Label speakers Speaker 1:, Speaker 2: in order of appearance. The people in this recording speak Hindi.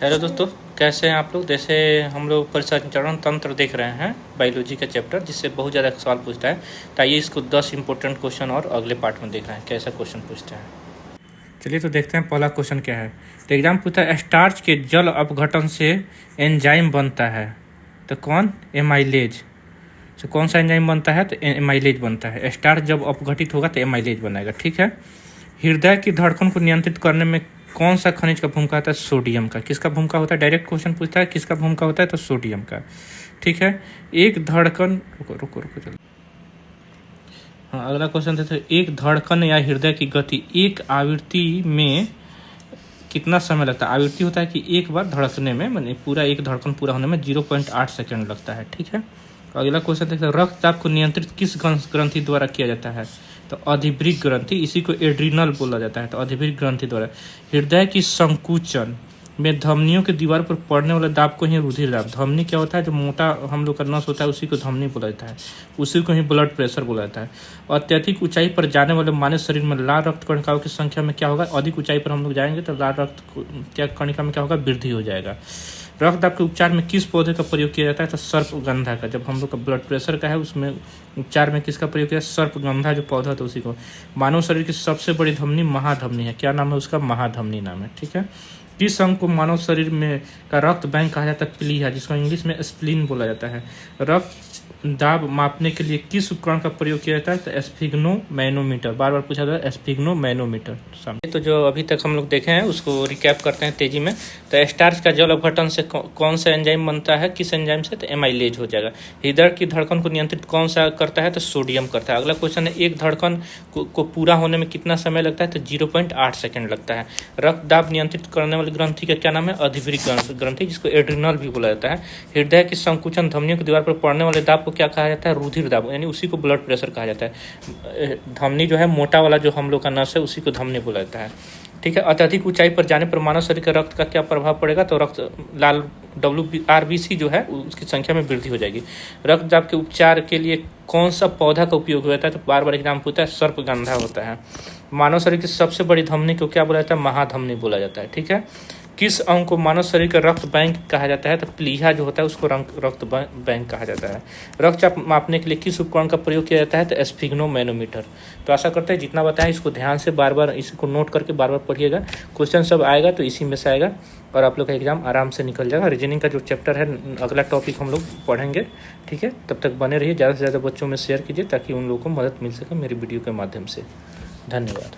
Speaker 1: हेलो दोस्तों, कैसे हैं आप लोग। जैसे हम लोग परिसंचरण तंत्र देख रहे हैं बायोलॉजी का चैप्टर, जिससे बहुत ज़्यादा सवाल पूछता है। तो आइए इसको 10 इंपॉर्टेंट क्वेश्चन और अगले पार्ट में देख रहे हैं कैसा क्वेश्चन पूछते हैं। चलिए तो देखते हैं पहला क्वेश्चन क्या है। तो एग्जाम पूछता है स्टार्च के जल अपघटन से एंजाइम बनता है, तो कौन? एमाइलेज। तो कौन सा एंजाइम बनता है? तो एमाइलेज बनता है। स्टार्च जब अपघटित होगा तो एमाइलेज बनाएगा। ठीक है। हृदय की धड़कन को नियंत्रित करने में कौन सा खनिज का भूमिका होता है? सोडियम का। किसका भूमिका होता है? डायरेक्ट क्वेश्चन पूछता है किसका भूमिका होता है, तो सोडियम का। ठीक है। एक धड़कन रुको चलो। हाँ, अगला क्वेश्चन देते हैं। एक धड़कन या हृदय की गति एक आवृत्ति में कितना समय लगता है? आवृत्ति होता है कि एक बार धड़कने में, माने पूरा एक धड़कन पूरा होने में 0.8 सेकेंड लगता है। ठीक है। अगला क्वेश्चन देखते हैं। रक्तचाप को नियंत्रित किस ग्रंथि द्वारा किया जाता है? तो अधिवृक्क ग्रंथि, इसी को एड्रिनल बोला जाता है। तो अधिवृक्क ग्रंथि द्वारा। हृदय की संकुचन में धमनियों की दीवार पर पड़ने वाले दाब को ही रुधिर दाब। धमनी क्या होता है? जो मोटा हम लोग का नस होता है उसी को धमनी बोला जाता है, उसी को ही ब्लड प्रेशर बोला जाता है। अत्यधिक ऊंचाई पर जाने वाले मानव शरीर में लाल रक्त कणिकाओं की संख्या में क्या होगा? अधिक ऊंचाई पर हम लोग जाएंगे तो लाल रक्त क्या कणिका में क्या होगा? वृद्धि हो जाएगा। रक्तदाब के उपचार में किस पौधे का प्रयोग किया जाता है? तो सर्पगंधा का। जब हम लोग का ब्लड प्रेशर का है उसमें उपचार में किसका प्रयोग किया? सर्पगंधा जो पौधा था उसी को। मानव शरीर की सबसे बड़ी धमनी महाधमनी है। क्या नाम है उसका? महाधमनी नाम है। ठीक है। किस अंग को मानव शरीर में का रक्त बैंक कहा जाता है? प्लीहा, जिसको इंग्लिश में स्प्लीन बोला जाता है। रक्त दाब मापने के लिए किस उपकरण का प्रयोग किया जाता है? तो स्फिग्नोमैनोमीटर। बार बार पूछा जाता है स्फिग्नोमैनोमीटर। तो जो अभी तक हम लोग देखे हैं उसको रिकैप करते हैं तेजी में। तो स्टार्च का जल अपघटन से कौन सा एंजाइम बनता है? किस एंजाइम से? तो एमाइलेज हो जाएगा। हृदय की धड़कन को नियंत्रित कौन सा करता है? तो सोडियम करता है। अगला क्वेश्चन है। एक धड़कन को पूरा होने में कितना समय लगता है? तो 0.8 सेकेंड लगता है। रक्त दाब नियंत्रित करने वाली ग्रंथि का क्या नाम है? अधिवृक्क ग्रंथि, जिसको एड्रिनल भी बोला जाता है। हृदय की संकुचन धमनियों की दीवार पर पड़ने वाले दाब क्या कहा जाता है? रुधिर दाब, यानी उसी को ब्लड प्रेशर कहा जाता है। धमनी जो है मोटा वाला जो हम लोग का नस है उसी को धमनी बोला जाता है। ठीक है। अत्यधिक ऊंचाई पर जाने पर मानव शरीर के रक्त का क्या प्रभाव पड़ेगा? तो रक्त लाल WRBC जो है उसकी संख्या में वृद्धि हो जाएगी। रक्तदाब के उपचार के लिए कौन सा पौधा का उपयोग होता है? तो बार बार एग्जाम पूछता है, सर्पगंधा होता है। मानव शरीर की सबसे बड़ी धमनी को क्या बोला जाता है? महाधमनी बोला जाता है। ठीक है। किस अंग को मानव शरीर का रक्त बैंक कहा जाता है? तो प्लीहा जो होता है उसको रक्त बैंक कहा जाता है। रक्तचाप मापने के लिए किस उपकरण का प्रयोग किया जाता है? तो स्फिग्नोमैनोमीटर। तो आशा करते हैं जितना बताया इसको ध्यान से बार बार इसको नोट करके बार बार पढ़िएगा। क्वेश्चन सब आएगा तो इसी में से आएगा और आप लोग का एग्जाम आराम से निकल जाएगा। रीजनिंग का जो चैप्टर है अगला टॉपिक हम लोग पढ़ेंगे। ठीक है। तब तक बने रहिए, ज़्यादा से ज़्यादा बच्चों में शेयर कीजिए ताकि उन लोगों को मदद मिल सके मेरी वीडियो के माध्यम से। धन्यवाद।